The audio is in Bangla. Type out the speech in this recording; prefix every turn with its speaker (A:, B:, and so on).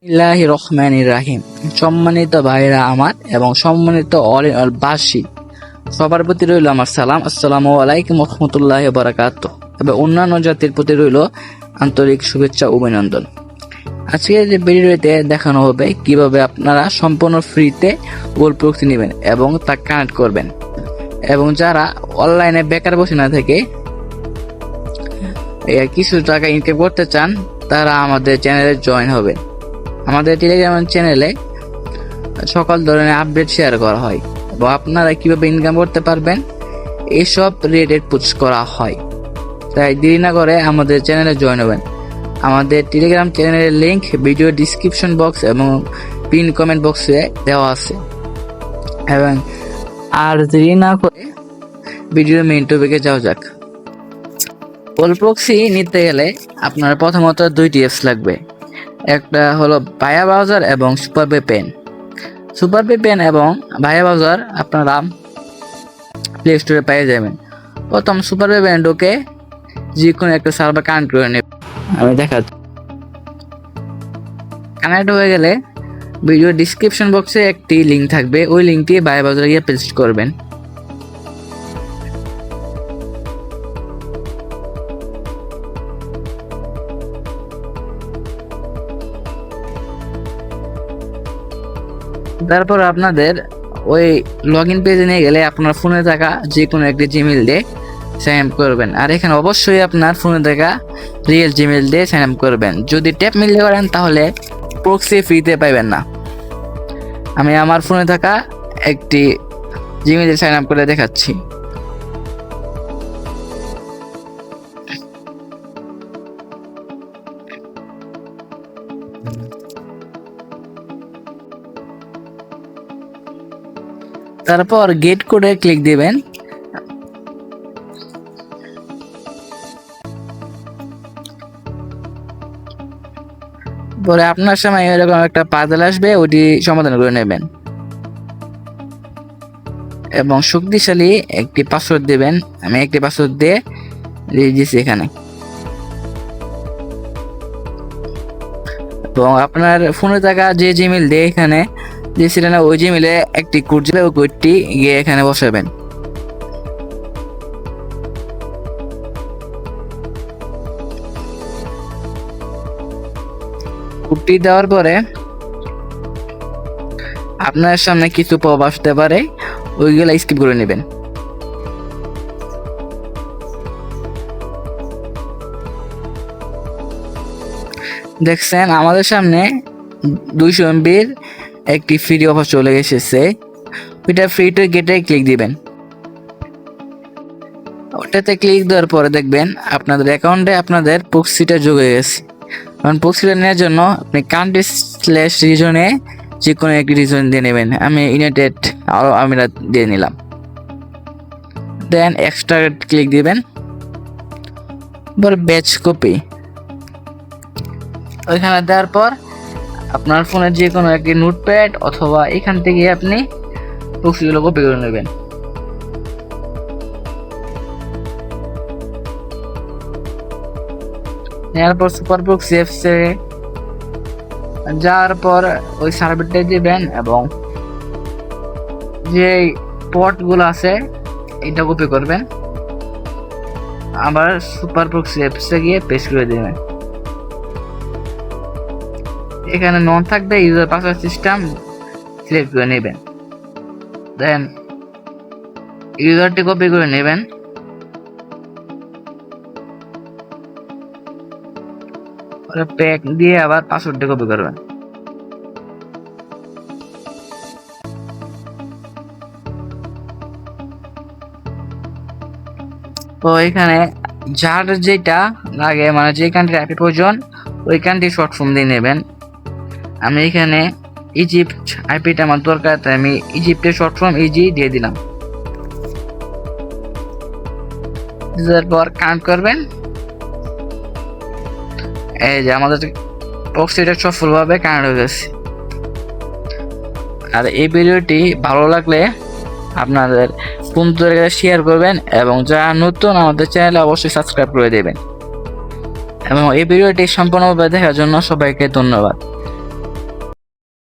A: বিসমিল্লাহির রহমানির রাহিম। সম্মানিত ভাইরা আমার এবং সম্মানিত বাসী সবার প্রতি রইল আমার সালাম। আসসালামু আলাইকুম রহমতুল্লাহি ওয়া বারাকাতুহু। এবং অন্যান্য জাতির প্রতি রইল আন্তরিক শুভেচ্ছা ও অভিনন্দন। আজকের যে ভিডিওতে দেখানো হবে কিভাবে আপনারা সম্পূর্ণ ফ্রিতে গোল প্রক্সি নেবেন এবং তা কানেক্ট করবেন। এবং যারা অনলাইনে বেকার বসে না থেকে কিছু টাকা ইনকাম করতে চান তারা আমাদের চ্যানেলে জয়েন হবেন। আমাদের টেলিগ্রাম চ্যানেলে সকল ধরনের আপডেট শেয়ার করা হয় এবং আপনারা কিভাবে ইনকাম করতে পারবেন এইসব রিলেটেড পোস্ট করা হয়। তাই দেরি না করে আমাদের চ্যানেলে জয়েন হবেন। আমাদের টেলিগ্রাম চ্যানেলের লিংক ভিডিও ডিসক্রিপশন বক্স এবং পিন কমেন্ট বক্সে দেওয়া আছে। এবং আর দেরি না করে ভিডিওর মেইন টপিকে যাওয়া যাক। গোল প্রক্সি নিতে গেলে আপনার প্রথমত দুইটি অ্যাপস লাগবে। একটা হলো ভায়া ব্রাউজার এবং সুপার ভিপিএন। সুপার ভিপিএন এবং ভায়া ব্রাউজার আপনারা প্লে স্টোরে পেয়ে যাবেন। প্রথম সুপার ভিপিএন ঢুকে যে কোনো একটা সার্ভার কানেক্ট করে নেবেন। আমি দেখাচ্ছি। কানেক্ট হয়ে গেলে ভিডিও ডিসক্রিপশন বক্সে একটি লিঙ্ক থাকবে, ওই লিঙ্কটি ভায়া ব্রাউজারে গিয়ে পেস্ট করবেন। তারপর আপনাদের ওই লগ ইন পেজে নিয়ে গেলে আপনার ফোনে থাকা যে কোনো একটি জিমেল দিয়ে সাইন আপ করবেন। আর এখানে অবশ্যই আপনার ফোনে থাকা রিয়েল জিমেল দিয়ে সাইন আপ করবেন। যদি ট্যাপ মিলতে পারেন তাহলে প্রক্সি ফ্রিতে পাইবেন না। আমি আমার ফোনে থাকা একটি জিমেল দিয়ে সাইন আপ করে দেখাচ্ছি। তারপর গেট কোডে ক্লিক দিবেন। পরে আপনার সময় এরকম একটা পাজল আসবে, ওটি সমাধান করে নেবেন এবং শক্তিশালী একটি পাসওয়ার্ড দিবেন। আমি একটি পাসওয়ার্ড দিয়ে দিয়েছি এখানে। এবং আপনার ফোনে থাকা যে জিমেল দিয়ে এখানে দিয়েছিলেন না, ওই জিমেলে একটি কোড দিলে ওই কোডটি গিয়ে এখানে বসাবেন। কোডটি দেওয়ার পরে আপনার সামনে কিছু পপ আসতে পারে, ওইগুলো স্কিপ করে নেবেন। দেখছেন আমাদের সামনে 200 MBর একটি ফ্রি অফার চলে এসেছে। ওইটা ফ্রি টু গেটে ক্লিক দিবেন। ওটাতে ক্লিক দেওয়ার পরে দেখবেন আপনাদের অ্যাকাউন্টে আপনাদের প্রক্সিটা যোগ হয়ে গেছে। কারণ প্রক্সিটা নেওয়ার জন্য আপনি কান্ট্রি/রিজনে যে কোনো একটি রিজন দিয়ে নেবেন। আমি ইউনাইটেড আরব আমিরাত দিয়ে নিলাম। দেন এক্সট্রা ক্লিক দিবেন। ব্যাচ কপি ওইখানে দেওয়ার পর আপনার ফোনের যে কোনো একটি নোটপ্যাড অথবা এখান থেকে আপনি প্রক্সিগুলো কপি করে নেবেন। নেওয়ার পর সুপার প্রক্সি অ্যাপসে যাওয়ার পর ওই সার্ভারটা দিবেন এবং যে পর্টগুলো আছে এটা কপি করবেন। আবার সুপার প্রক্সি অ্যাপসে গিয়ে পেস্ট করে দেবেন। এখানে নন থাকবে ইউজার পাসওয়ার্ড সিস্টেম সিলেক্ট করে নেবেন। দেন ইউজারটি কপি করে নেবেন। প্যাক দিয়ে আবার পাসওয়ার্ডটি কপি করবেন। তো এখানে যার যেটা লাগে মানে যে কান্ট্রি আইপি প্রয়োজন ওই কান্ট্রি শর্ট ফর্ম দিয়ে নেবেন। আমি এখানে ইজিপ্ট আইপিটা আমার দরকার, তাই আমি ইজিপ্টের শর্ট ফর্ম ইজি দিয়ে দিলাম। তারপর কানেক্ট করবেন। এই যে আমাদের প্রক্সিটা সফলভাবে কানেক্ট হয়ে গেছে। আর এই ভিডিওটি ভালো লাগলে আপনাদের বন্ধুদের কাছে শেয়ার করবেন এবং যারা নতুন আমাদের চ্যানেলে অবশ্যই সাবস্ক্রাইব করে দেবেন। এবং এই ভিডিওটি সম্পূর্ণভাবে দেখার জন্য সবাইকে ধন্যবাদ।